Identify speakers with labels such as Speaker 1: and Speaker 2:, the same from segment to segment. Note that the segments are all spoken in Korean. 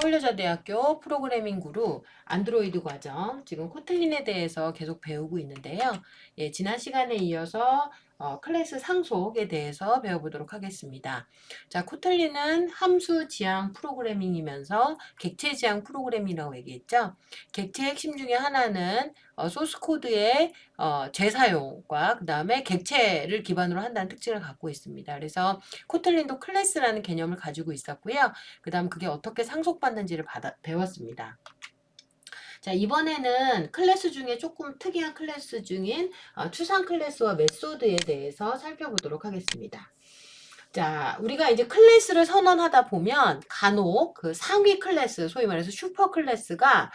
Speaker 1: 서울여자대학교 프로그래밍 그룹 안드로이드 과정 지금 코틀린에 대해서 계속 배우고 있는데요. 예, 지난 시간에 이어서 클래스 상속에 대해서 배워보도록 하겠습니다. 자, 코틀린은 함수 지향 프로그래밍이면서 객체 지향 프로그래밍이라고 얘기했죠. 객체 핵심 중에 하나는 소스 코드의 재사용과 그 다음에 객체를 기반으로 한다는 특징을 갖고 있습니다. 그래서 코틀린도 클래스라는 개념을 가지고 있었고요. 그 다음 그게 어떻게 상속받는지를 배웠습니다. 자, 이번에는 클래스 중에 조금 특이한 클래스 중인 추상 클래스와 메소드에 대해서 살펴보도록 하겠습니다. 자, 우리가 이제 클래스를 선언하다 보면 간혹 그 상위 클래스, 소위 말해서 슈퍼 클래스가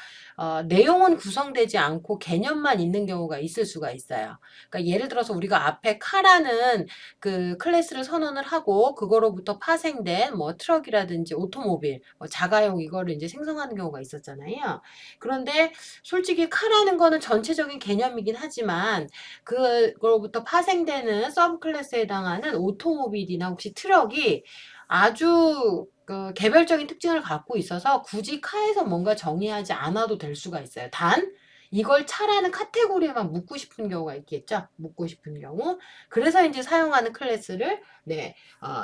Speaker 1: 내용은 구성되지 않고 개념만 있는 경우가 있을 수가 있어요. 그러니까 예를 들어서 우리가 앞에 카라는 그 클래스를 선언을 하고 그거로부터 파생된 뭐 트럭이라든지 오토모빌, 뭐 자가용 이거를 이제 생성하는 경우가 있었잖아요. 그런데 솔직히 카라는 거는 전체적인 개념이긴 하지만 그거로부터 파생되는 서브 클래스에 해당하는 오토모빌이나 혹시 트럭이 아주 그 개별적인 특징을 갖고 있어서 굳이 카에서 뭔가 정의하지 않아도 될 수가 있어요. 단 이걸 차라는 카테고리에만 묻고 싶은 경우가 있겠죠. 묻고 싶은 경우. 그래서 이제 사용하는 클래스를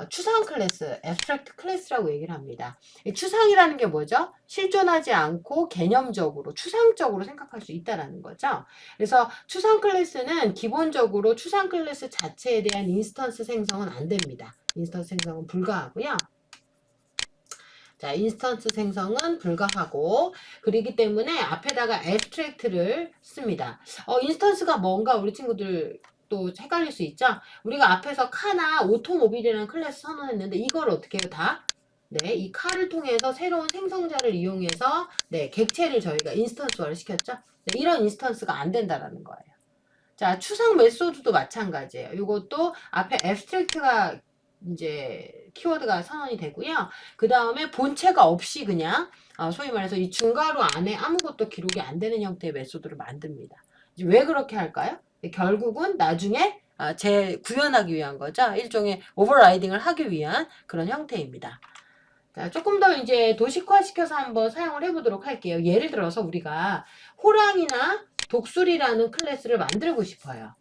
Speaker 1: 추상 클래스, abstract 클래스라고 얘기를 합니다. 추상이라는 게 뭐죠? 실존하지 않고 개념적으로, 추상적으로 생각할 수 있다라는 거죠. 그래서 추상 클래스는 기본적으로 추상 클래스 자체에 대한 인스턴스 생성은 안 됩니다. 인스턴스 생성은 불가하고요. 자, 인스턴스 생성은 불가하고 그렇기 때문에 앞에다가 abstract를 씁니다. 인스턴스가 뭔가 우리 친구들 또 헷갈릴 수 있죠? 우리가 앞에서 카나 오토모빌이라는 클래스 선언했는데 이걸 어떻게 해요? 다? 네, 이 카를 통해서 새로운 생성자를 이용해서 객체를 저희가 인스턴스화를 시켰죠? 네, 이런 인스턴스가 안 된다라는 거예요. 자, 추상 메소드도 마찬가지예요. 이것도 앞에 abstract가 이제 키워드가 선언이 되고요. 그 다음에 본체가 없이 그냥 소위 말해서 이 중괄호 안에 아무것도 기록이 안 되는 형태의 메소드를 만듭니다. 이제 왜 그렇게 할까요? 결국은 나중에 재구현하기 위한 거죠. 일종의 오버라이딩을 하기 위한 그런 형태입니다. 자, 조금 더 이제 도식화시켜서 한번 사용을 해보도록 할게요. 예를 들어서 우리가 호랑이나 독수리라는 클래스를 만들고 싶어요.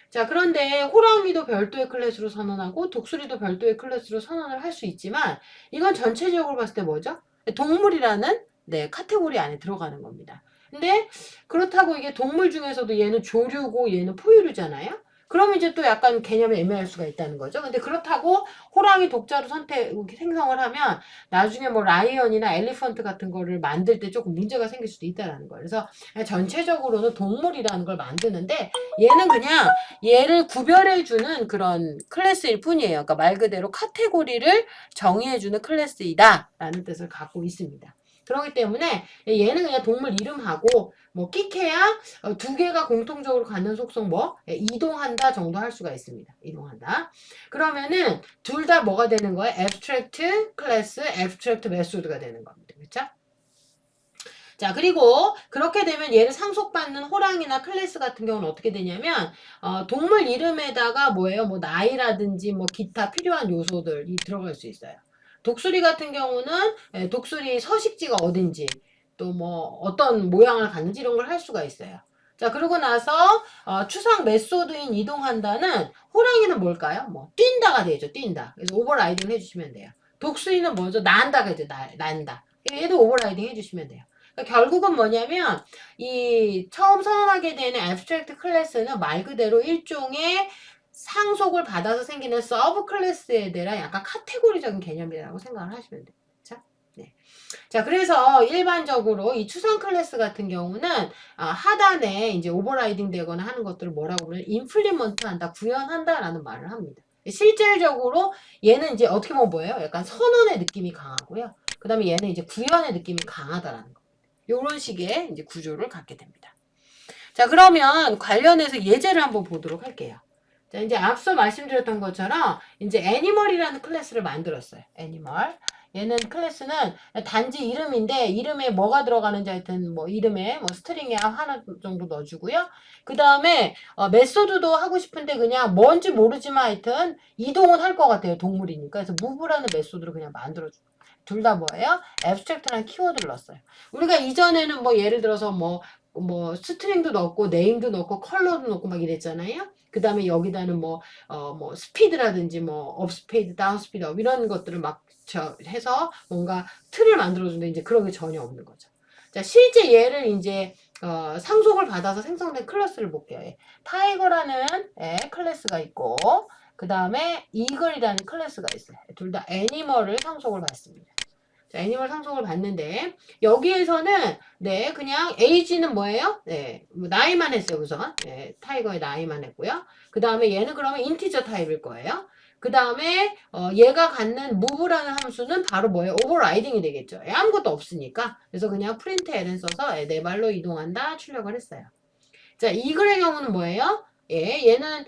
Speaker 1: 자, 그런데 호랑이도 별도의 클래스로 선언하고 독수리도 별도의 클래스로 선언을 할 수 있지만 이건 전체적으로 봤을 때 뭐죠? 동물이라는 카테고리 안에 들어가는 겁니다. 근데 그렇다고 이게 동물 중에서도 얘는 조류고 얘는 포유류잖아요? 그럼 이제 또 약간 개념이 애매할 수가 있다는 거죠. 근데 그렇다고 호랑이 독자로 생성을 하면 나중에 뭐 라이언이나 엘리펀트 같은 거를 만들 때 조금 문제가 생길 수도 있다는 거예요. 그래서 전체적으로는 동물이라는 걸 만드는데 얘는 그냥 얘를 구별해주는 그런 클래스일 뿐이에요. 그러니까 말 그대로 카테고리를 정의해주는 클래스이다 라는 뜻을 갖고 있습니다. 그렇기 때문에 얘는 그냥 동물 이름하고 뭐 끼케야 두 개가 공통적으로 갖는 속성 이동한다 정도 할 수가 있습니다. 이동한다. 그러면은 둘 다 뭐가 되는 거예요? abstract 클래스, abstract 메소드가 되는 겁니다. 그렇죠? 자, 그리고 그렇게 되면 얘를 상속받는 호랑이나 클래스 같은 경우는 어떻게 되냐면 동물 이름에다가 뭐예요? 뭐 나이라든지 뭐 기타 필요한 요소들이 들어갈 수 있어요. 독수리 같은 경우는 독수리 서식지가 어딘지 또 뭐 어떤 모양을 갖는지 이런 걸 할 수가 있어요. 자, 그러고 나서 추상 메소드인 이동한다는 호랑이는 뭘까요? 뭐 뛴다가 되죠. 뛴다. 그래서 오버라이딩 해주시면 돼요. 독수리는 뭐죠? 난다가 되죠. 난다. 얘도 오버라이딩 해주시면 돼요. 그러니까 결국은 뭐냐면 이 처음 선언하게 되는 abstract 클래스는 말 그대로 일종의 상속을 받아서 생기는 서브 클래스에 대한 약간 카테고리적인 개념이라고 생각을 하시면 돼요. 그렇죠? 네. 자, 그래서 일반적으로 이 추상 클래스 같은 경우는 하단에 이제 오버라이딩 되거나 하는 것들을 뭐라고 부르면 임플리먼트 한다, 구현한다라는 말을 합니다. 실질적으로 얘는 이제 어떻게 보면 뭐예요? 약간 선언의 느낌이 강하고요. 그 다음에 얘는 이제 구현의 느낌이 강하다라는 거. 요런 식의 이제 구조를 갖게 됩니다. 자, 그러면 관련해서 예제를 한번 보도록 할게요. 자, 이제 앞서 말씀드렸던 것처럼 이제 애니멀이라는 클래스를 만들었어요. 애니멀. 얘는 클래스는 단지 이름인데 이름에 뭐가 들어가는지 하여튼 뭐 이름에 뭐 스트링에 하나 정도 넣어주고요. 그 다음에 메소드도 하고 싶은데 그냥 뭔지 모르지만 하여튼 이동은 할 것 같아요. 동물이니까. 그래서 무브라는 메소드를 그냥 만들어줘요. 둘 다 뭐예요? abstract라는 키워드를 넣었어요. 우리가 이전에는 뭐 예를 들어서 뭐 스트링도 넣고 네임도 넣고 컬러도 넣고 막 이랬잖아요. 그 다음에 여기다는 뭐 스피드라든지 뭐 업스피드, 다운스피드 업 이런 것들을 막 해서 뭔가 틀을 만들어주는데 이제 그런 게 전혀 없는 거죠. 자, 실제 얘를 이제 상속을 받아서 생성된 클래스를 볼게요. 타이거라는 클래스가 있고 그 다음에 이글이라는 클래스가 있어요. 둘 다 애니멀을 상속을 받습니다. 자, 애니멀 상속을 받는데 여기에서는 네 그냥 age는 뭐예요? 네 나이만 했어요 우선. 네, 타이거의 나이만 했고요. 그 다음에 얘는 그러면 인티저 타입일 거예요. 그 다음에 얘가 갖는 move라는 함수는 바로 뭐예요? overriding이 되겠죠. 아무것도 없으니까. 그래서 그냥 print ln 써서 네 발로 이동한다 출력을 했어요. 자, 이글의 경우는 뭐예요? 얘는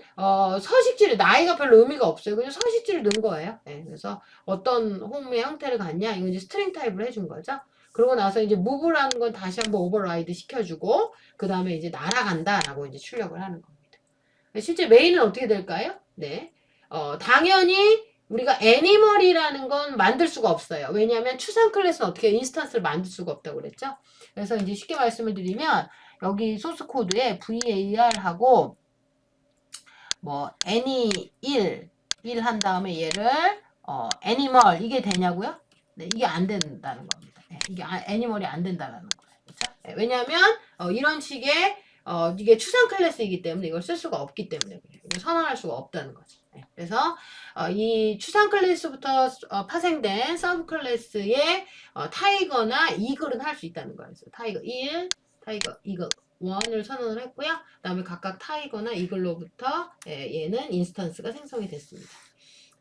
Speaker 1: 서식지를 나이가 별로 의미가 없어요. 그냥 서식지를 넣은 거예요. 그래서 어떤 홈의 형태를 갖냐? 이거 이제 스트링 타입으로 해준 거죠. 그러고 나서 이제 move라는 건 다시 한번 오버라이드 시켜주고 그 다음에 이제 날아간다라고 이제 출력을 하는 겁니다. 실제 메인은 어떻게 될까요? 네, 당연히 우리가 애니멀이라는 건 만들 수가 없어요. 왜냐하면 추상 클래스는 어떻게 인스턴스를 만들 수가 없다고 그랬죠. 그래서 이제 쉽게 말씀을 드리면 여기 소스 코드에 var하고 뭐 any 1 한 다음에 얘를 animal 이게 되냐고요? 네, 이게 안 된다는 겁니다. 네, 이게 애니멀이 안 된다는 거예요. 그렇죠? 네, 왜냐하면 이런 식의 이게 추상 클래스이기 때문에 이걸 쓸 수가 없기 때문에 그래요. 이걸 선언할 수가 없다는 거죠. 네, 그래서 이 추상 클래스부터 파생된 서브 클래스의 타이거나 이글은 할 수 있다는 거예요. 그래서 타이거 1, 타이거 이글 1을 선언을 했고요. 그 다음에 각각 타이거나 이글로부터 얘는 인스턴스가 생성이 됐습니다.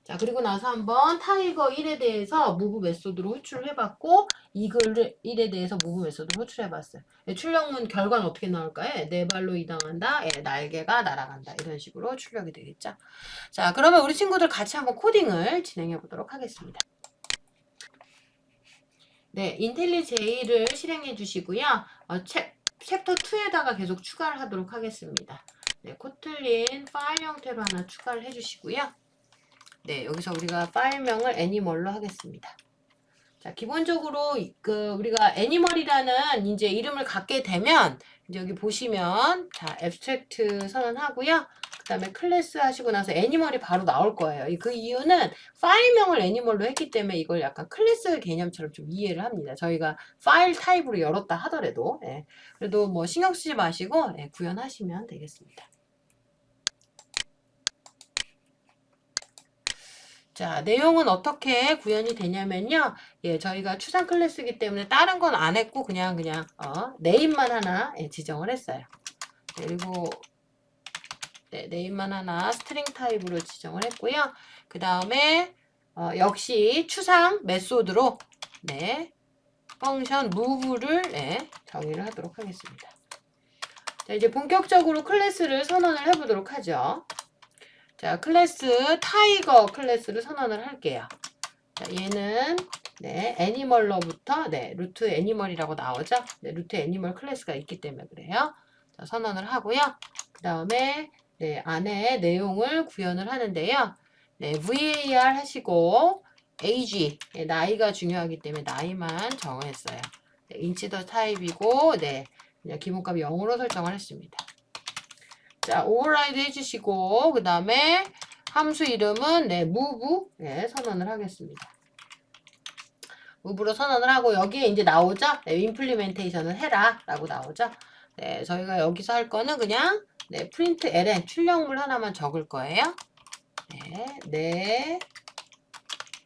Speaker 1: 자, 그리고 나서 한번 타이거 1에 대해서 무브 메소드로 호출을 해봤고 이글 1에 대해서 무브 메소드로 호출해봤어요. 출력문 결과는 어떻게 나올까요? 네 발로 이동한다. 날개가 날아간다. 이런 식으로 출력이 되겠죠. 자, 그러면 우리 친구들 같이 한번 코딩을 진행해 보도록 하겠습니다. 네, 인텔리제이를 실행해 주시고요. 챕터 2에다가 계속 추가를 하도록 하겠습니다. 네, 코틀린 파일 형태로 하나 추가를 해주시고요. 네, 여기서 우리가 파일명을 애니멀로 하겠습니다. 자, 기본적으로 우리가 애니멀이라는 이제 이름을 갖게 되면 이제 여기 보시면 자, abstract 선언하고요. 그다음에 클래스 하시고 나서 애니멀이 바로 나올 거예요. 그 이유는 파일명을 애니멀로 했기 때문에 이걸 약간 클래스 개념처럼 좀 이해를 합니다. 저희가 파일 타입으로 열었다 하더라도 그래도 뭐 신경 쓰지 마시고 구현하시면 되겠습니다. 자, 내용은 어떻게 구현이 되냐면요. 저희가 추상 클래스이기 때문에 다른 건 안 했고 그냥 네임만 하나 지정을 했어요. 그리고 네임만 하나 스트링 타입으로 지정을 했고요. 그 다음에 역시 추상 메소드로 펑션 move를 정의를 하도록 하겠습니다. 자, 이제 본격적으로 클래스를 선언을 해보도록 하죠. 자, 클래스 타이거 클래스를 선언을 할게요. 자, 얘는 애니멀로부터 루트 애니멀이라고 나오죠. 루트 애니멀 클래스가 있기 때문에 그래요. 자, 선언을 하고요. 그 다음에 안에 내용을 구현을 하는데요. var 하시고 age 나이가 중요하기 때문에 나이만 정했어요. 인치더 타입이고 그냥 기본값 0으로 설정을 했습니다. 자, 오버라이드 해주시고 그 다음에 함수 이름은 move 선언을 하겠습니다. move로 선언을 하고 여기에 이제 나오죠? 임플리멘테이션을 해라 라고 나오죠? 저희가 여기서 할 거는 그냥 print ln 출력물 하나만 적을 거예요. 네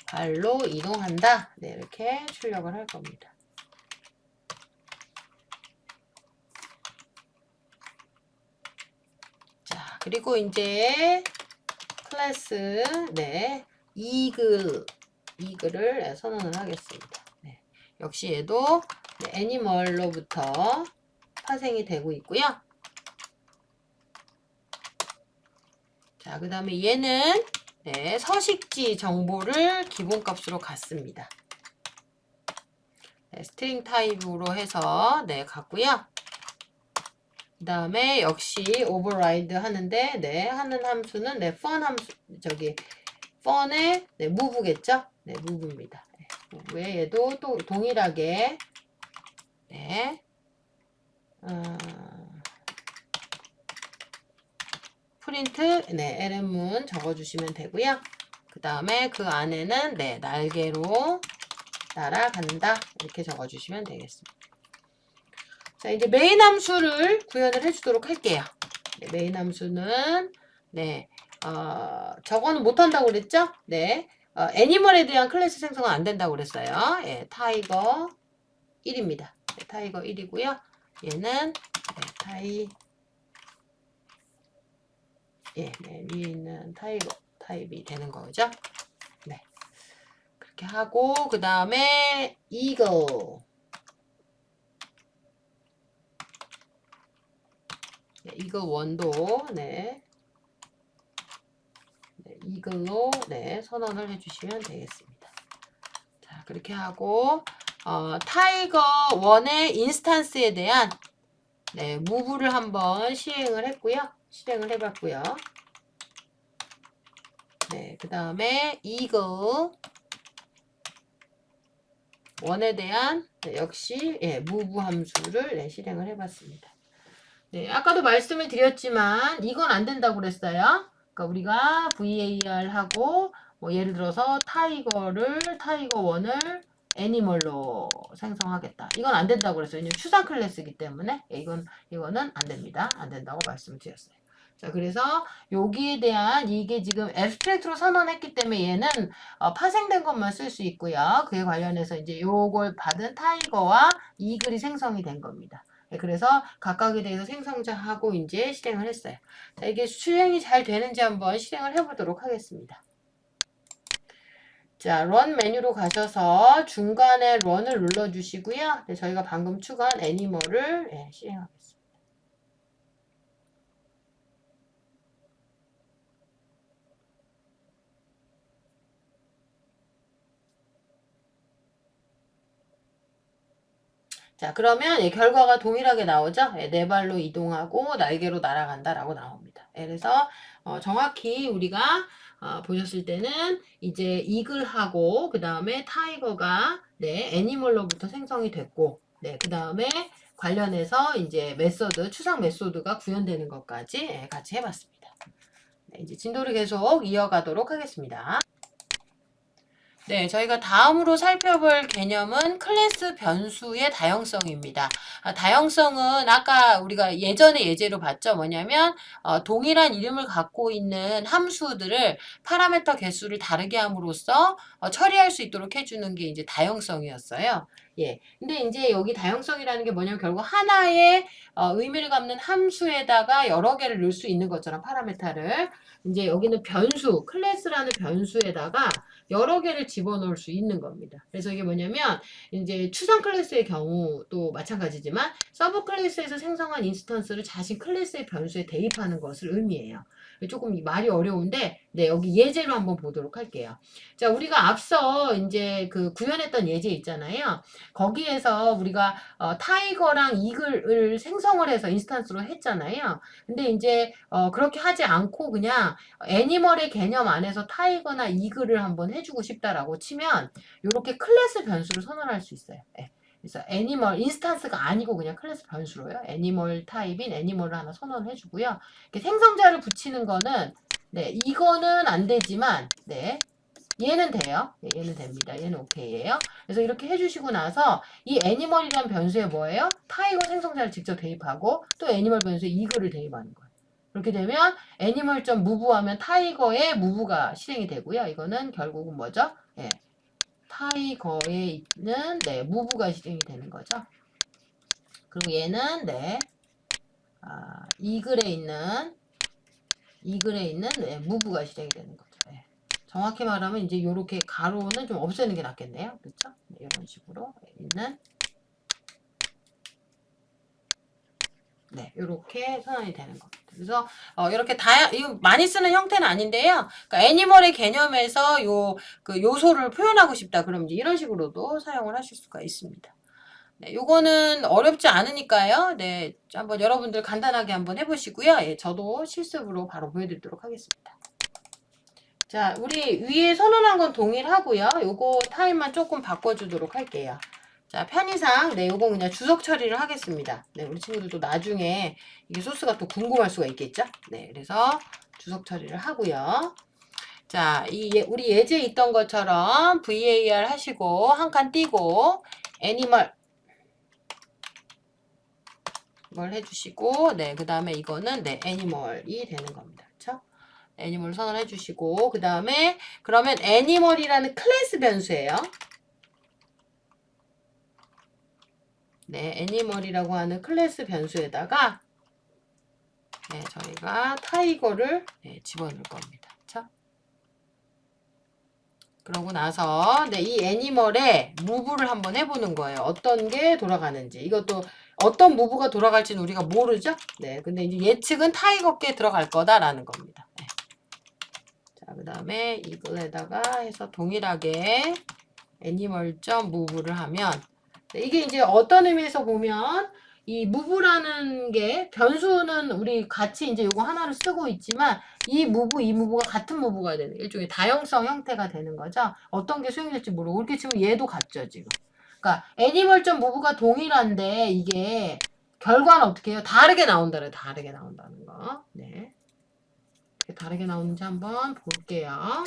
Speaker 1: 발로 이동한다. 이렇게 출력을 할 겁니다. 그리고 이제 클래스 이글을 선언을 하겠습니다. 역시 얘도 애니멀로부터 파생이 되고 있고요. 자, 그 다음에 얘는 서식지 정보를 기본값으로 갖습니다. 스트링 타입으로 해서 갖고요. 그 다음에 역시 override 하는데 하는 함수는 fun 함수 fun의 move겠죠? move입니다. 무브에 얘도 또 동일하게 네. 프린트 네, LM문 적어주시면 되고요. 그 다음에 그 안에는 네, 날개로 날아간다 이렇게 적어주시면 되겠습니다. 자, 이제 메인 함수를 구현을 해주도록 할게요. 네, 메인 함수는 네, 저거는 못한다고 그랬죠? 네, 애니멀에 대한 클래스 생성은 안 된다고 그랬어요. 예, 타이거 1입니다. 네, 타이거 1이고요. 얘는 네, 네, 위에 있는 타입이 되는 거죠. 네, 그렇게 하고 그 다음에 이글 이글 원도 네, 이글로 네, 선언을 해주시면 되겠습니다. 자, 그렇게 하고 타이거 1의 인스탄스에 대한 네, 무브를 한번 실행을 해봤고요. 네, 그 다음에 이글 1에 대한 네, 역시 예, 무브 함수를 네, 실행을 해봤습니다. 네, 아까도 말씀을 드렸지만 이건 안 된다고 그랬어요. 그러니까 우리가 VAR하고 뭐 예를 들어서 타이거 1을 애니멀로 생성하겠다. 이건 안 된다고 그랬어요. 왜냐면 추상 클래스이기 때문에 이거는 안 됩니다. 안 된다고 말씀을 드렸어요. 자, 그래서 여기에 대한 이게 지금 앱스트랙트로 선언했기 때문에 얘는 파생된 것만 쓸 수 있고요. 그에 관련해서 이제 요걸 받은 타이거와 이글이 생성이 된 겁니다. 네, 그래서 각각에 대해서 생성자하고 이제 실행을 했어요. 자, 이게 실행이 잘 되는지 한번 실행을 해보도록 하겠습니다. 자, 런 메뉴로 가셔서 중간에 런을 눌러주시고요. 네, 저희가 방금 추가한 애니멀을 네, 실행하겠습니다. 자, 그러면 결과가 동일하게 나오죠? 네 발로 이동하고 날개로 날아간다 라고 나옵니다. 그래서 정확히 우리가 보셨을 때는 이제 이글하고 그 다음에 타이거가 네, 애니멀로부터 생성이 됐고 네, 그 다음에 관련해서 이제 추상 메소드가 구현되는 것까지 같이 해봤습니다. 네, 이제 진도를 계속 이어가도록 하겠습니다. 네, 저희가 다음으로 살펴볼 개념은 클래스 변수의 다형성입니다. 다형성은 아까 우리가 예전에 예제로 봤죠. 뭐냐면 동일한 이름을 갖고 있는 함수들을 파라미터 개수를 다르게 함으로써 처리할 수 있도록 해주는 게 이제 다형성이었어요. 예. 근데 이제 여기 다형성이라는 게 뭐냐면 결국 하나의 의미를 갖는 함수에다가 여러 개를 넣을 수 있는 것처럼 파라미터를 이제 여기는 변수, 클래스라는 변수에다가 여러 개를 집어넣을 수 있는 겁니다. 그래서 이게 뭐냐면 이제 추상 클래스의 경우도 마찬가지지만 서브 클래스에서 생성한 인스턴스를 자신 클래스의 변수에 대입하는 것을 의미해요. 조금 말이 어려운데 네, 여기 예제로 한번 보도록 할게요. 자, 우리가 앞서 이제 그 구현했던 예제 있잖아요. 거기에서 우리가 타이거랑 이글을 생성을 해서 인스턴스로 했잖아요. 근데 이제 그렇게 하지 않고 그냥 애니멀의 개념 안에서 타이거나 이글을 한번 해주고 싶다라고 치면 이렇게 클래스 변수를 선언할 수 있어요. 네. 그래서 애니멀 인스탄스가 아니고 그냥 클래스 변수로요. 애니멀 타입인 애니멀을 하나 선언해 주고요. 생성자를 붙이는 거는 네, 이거는 안 되지만 네. 얘는 돼요. 네, 얘는 됩니다. 얘는 오케이예요. 그래서 이렇게 해주시고 나서 이 애니멀이란 변수에 뭐예요? 타이거 생성자를 직접 대입하고 또 애니멀 변수에 이글을 대입하는 거예요. 그렇게 되면 애니멀.move 하면 타이거의 move가 실행이 되고요. 이거는 결국은 뭐죠? 예, 타이거에 있는 네, move가 실행이 되는 거죠. 그리고 얘는 네, 이글에 있는 네, move가 실행이 되는 거죠. 예. 정확히 말하면 이제 이렇게 가로는 좀 없애는 게 낫겠네요. 그렇죠? 네, 이런 식으로 있는 네, 이렇게 선언이 되는 겁니다. 그래서 이렇게 이거 많이 쓰는 형태는 아닌데요. 그러니까 애니멀의 개념에서 그 요소를 표현하고 싶다. 그럼 이제 이런 식으로도 사용을 하실 수가 있습니다. 네, 요거는 어렵지 않으니까요. 네, 한번 여러분들 간단하게 한번 해보시고요. 예, 저도 실습으로 바로 보여드리도록 하겠습니다. 자, 우리 위에 선언한 건 동일하고요. 요거 타입만 조금 바꿔주도록 할게요. 자, 편의상, 네, 요거 그냥 주석 처리를 하겠습니다. 네, 우리 친구들도 나중에 이게 소스가 또 궁금할 수가 있겠죠? 네, 그래서 주석 처리를 하고요. 자, 우리 예제 있던 것처럼 VAR 하시고, 한 칸 띄고, 애니멀, 뭘 해주시고, 네, 그 다음에 이거는, 네, 애니멀이 되는 겁니다. 그쵸? 애니멀 선언해 주시고, 그 다음에, 그러면 애니멀이라는 클래스 변수예요. 네, 애니멀이라고 하는 클래스 변수에다가, 네, 저희가 타이거를 네, 집어넣을 겁니다. 그쵸? 그러고 나서, 네, 이 애니멀의 무브를 한번 해보는 거예요. 어떤 게 돌아가는지. 이것도 어떤 무브가 돌아갈지는 우리가 모르죠? 네, 근데 이제 예측은 타이거께 들어갈 거다라는 겁니다. 네. 자, 그 다음에 이글에다가 해서 동일하게 애니멀.move를 하면, 네, 이게 이제 어떤 의미에서 보면 이 move라는 게 변수는 우리 같이 이제 요거 하나를 쓰고 있지만 이 move가 같은 move가 되는 일종의 다형성 형태가 되는 거죠. 어떤 게 수행될지 모르고 이렇게 치면 얘도 같죠 지금. 그러니까 애니멀.move가 동일한데 이게 결과는 어떻게 해요? 다르게 나온다는 다르게 나온다는 거. 네. 다르게 나오는지 한번 볼게요.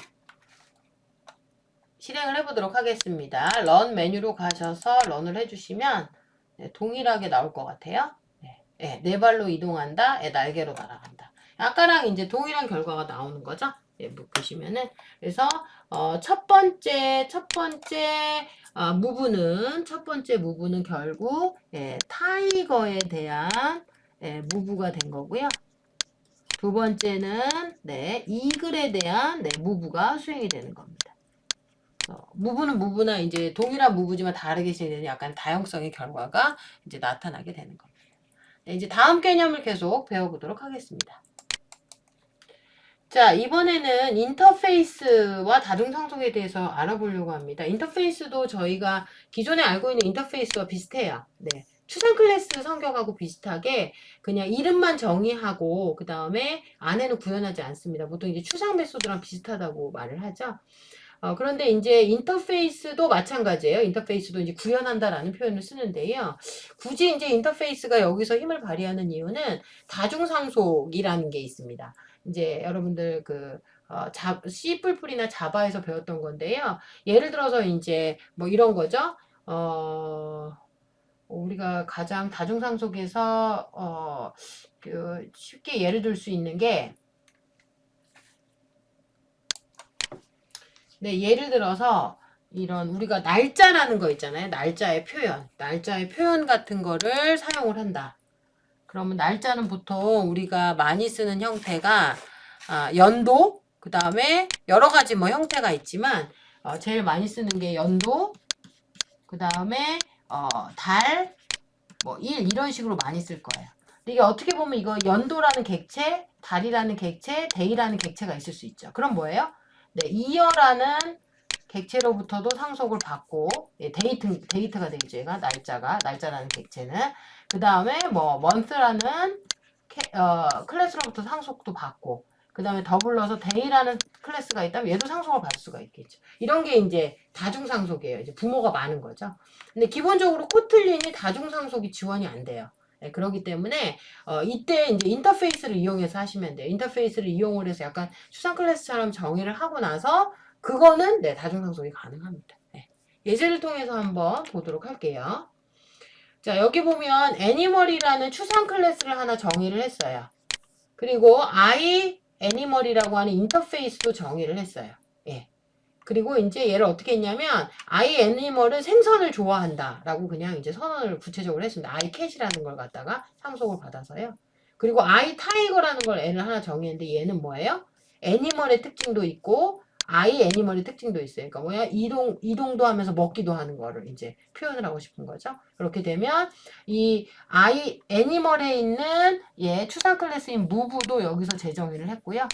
Speaker 1: 실행을 해보도록 하겠습니다. 런 메뉴로 가셔서 런을 해주시면 네, 동일하게 나올 것 같아요. 네, 네, 네 발로 이동한다. 네, 날개로 날아간다. 아까랑 이제 동일한 결과가 나오는 거죠. 네, 보시면은 그래서 첫 번째 무브는 결국 타이거에 대한 무브가 된 거고요. 두 번째는 이글에 대한 무브가 수행이 되는 겁니다. 무브는 무브나 이제 동일한 무브지만 다르게 진행되는 약간 다양성의 결과가 이제 나타나게 되는 겁니다. 네, 이제 다음 개념을 계속 배워보도록 하겠습니다. 자, 이번에는 인터페이스와 다중상속에 대해서 알아보려고 합니다. 인터페이스도 저희가 기존에 알고 있는 인터페이스와 비슷해요. 네. 추상 클래스 성격하고 비슷하게 그냥 이름만 정의하고 그 다음에 안에는 구현하지 않습니다. 보통 이제 추상 메소드랑 비슷하다고 말을 하죠. 그런데 이제 인터페이스도 마찬가지예요. 인터페이스도 이제 구현한다라는 표현을 쓰는데요. 굳이 이제 인터페이스가 여기서 힘을 발휘하는 이유는 다중상속이라는 게 있습니다. 이제 여러분들 C++이나 자바에서 배웠던 건데요. 예를 들어서 이제 뭐 이런 거죠. 우리가 가장 다중상속에서 쉽게 예를 들 수 있는 게 네, 예를 들어서 이런 우리가 날짜라는 거 있잖아요. 날짜의 표현 같은 거를 사용을 한다. 그러면 날짜는 보통 우리가 많이 쓰는 형태가 연도, 그 다음에 여러 가지 뭐 형태가 있지만 제일 많이 쓰는 게 연도, 그 다음에 달, 뭐 일 이런 식으로 많이 쓸 거예요. 근데 이게 어떻게 보면 이거 연도라는 객체, 달이라는 객체, 데이라는 객체가 있을 수 있죠. 그럼 뭐예요? 네, 이어라는 객체로부터도 상속을 받고 데이트가 되겠죠. 얘가 날짜라는 객체는 그 다음에 뭐 month라는 클래스로부터 상속도 받고 그 다음에 더불어서 데이라는 클래스가 있다면 얘도 상속을 받을 수가 있겠죠. 이런 게 이제 다중상속이에요. 이제 부모가 많은 거죠. 근데 기본적으로 코틀린이 다중상속이 지원이 안 돼요. 네, 그렇기 때문에 이때 이제 인터페이스를 이용해서 하시면 돼요. 인터페이스를 이용을 해서 약간 추상 클래스처럼 정의를 하고 나서 그거는 다중상속이 가능합니다. 네. 예제를 통해서 한번 보도록 할게요. 자, 여기 보면 애니멀이라는 추상 클래스를 하나 정의를 했어요. 그리고 애니멀이라고 하는 인터페이스도 정의를 했어요. 예. 그리고 이제 얘를 어떻게 했냐면 애니멀은 생선을 좋아한다 라고 그냥 이제 선언을 구체적으로 했습니다. 캣이라는 걸 갖다가 상속을 받아서요. 그리고 타이거라는 걸 애를 하나 정의했는데 얘는 뭐예요? 애니멀의 특징도 있고 애니멀의 특징도 있어요. 그러니까 뭐야? 이동도 하면서 먹기도 하는 거를 이제 표현을 하고 싶은 거죠. 그렇게 되면 이 애니멀에 있는 추상 클래스인 무브도 여기서 재정의를 했고요.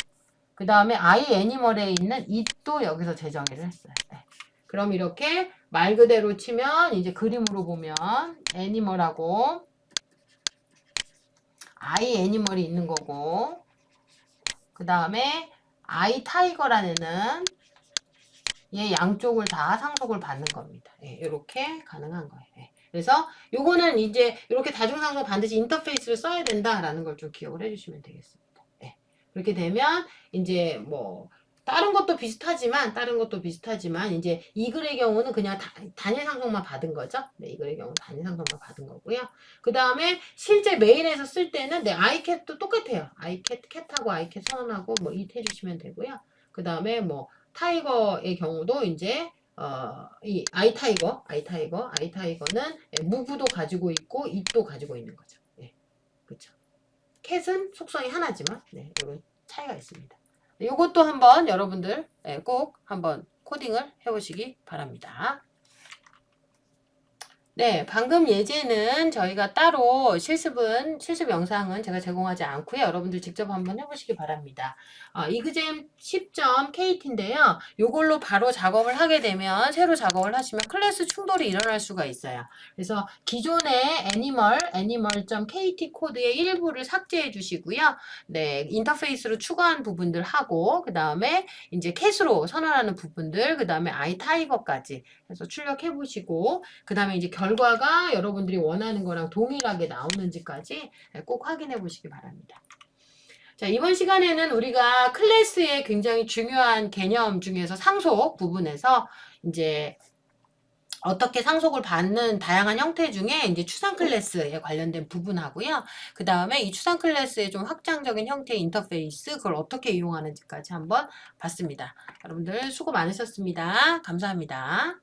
Speaker 1: 그 다음에 애니멀에 있는 it도 여기서 재정의를 했어요. 네. 그럼 이렇게 말 그대로 치면 이제 그림으로 보면 애니멀하고 애니멀이 있는 거고 그 다음에 I 타이거라는 얘 양쪽을 다 상속을 받는 겁니다. 예, 이렇게 가능한 거예요. 예. 그래서 요거는 이제 이렇게 다중상속 반드시 인터페이스를 써야 된다라는 걸 좀 기억을 해주시면 되겠습니다. 예. 그렇게 되면 이제 뭐 다른 것도 비슷하지만 이제 이글의 경우는 그냥 단일 상속만 받은 거죠. 네, 이글의 경우 단일 상속만 받은 거고요. 그 다음에 실제 메인에서 쓸 때는 네, iCat도 똑같아요. iCat, cat하고 iCat 선언하고 뭐 it 해주시면 되고요. 그 다음에 뭐 타이거의 경우도 이제 이 아이타이거는 무브도 가지고 있고 it도 가지고 있는 거죠. 네, 그렇죠. 캣은 속성이 하나지만 네, 이런 차이가 있습니다. 이것도 한번 여러분들 꼭 한번 코딩을 해보시기 바랍니다. 네, 방금 예제는 저희가 따로 실습 영상은 제가 제공하지 않고요. 여러분들 직접 한번 해보시기 바랍니다. 이그잼 10.kt인데요. 이걸로 바로 작업을 하게 되면 새로 작업을 하시면 클래스 충돌이 일어날 수가 있어요. 그래서 기존의 animal.kt 코드의 일부를 삭제해 주시고요. 네, 인터페이스로 추가한 부분들 하고 그 다음에 이제 캣으로 선언하는 부분들 그 다음에 iTiger까지 해서 출력해 보시고 그 다음에 이제 결과가 여러분들이 원하는 거랑 동일하게 나오는지까지 꼭 확인해 보시기 바랍니다. 자, 이번 시간에는 우리가 클래스의 굉장히 중요한 개념 중에서 상속 부분에서 이제 어떻게 상속을 받는 다양한 형태 중에 이제 추상 클래스에 관련된 부분하고요. 그 다음에 이 추상 클래스의 좀 확장적인 형태의 인터페이스, 그걸 어떻게 이용하는지까지 한번 봤습니다. 여러분들 수고 많으셨습니다. 감사합니다.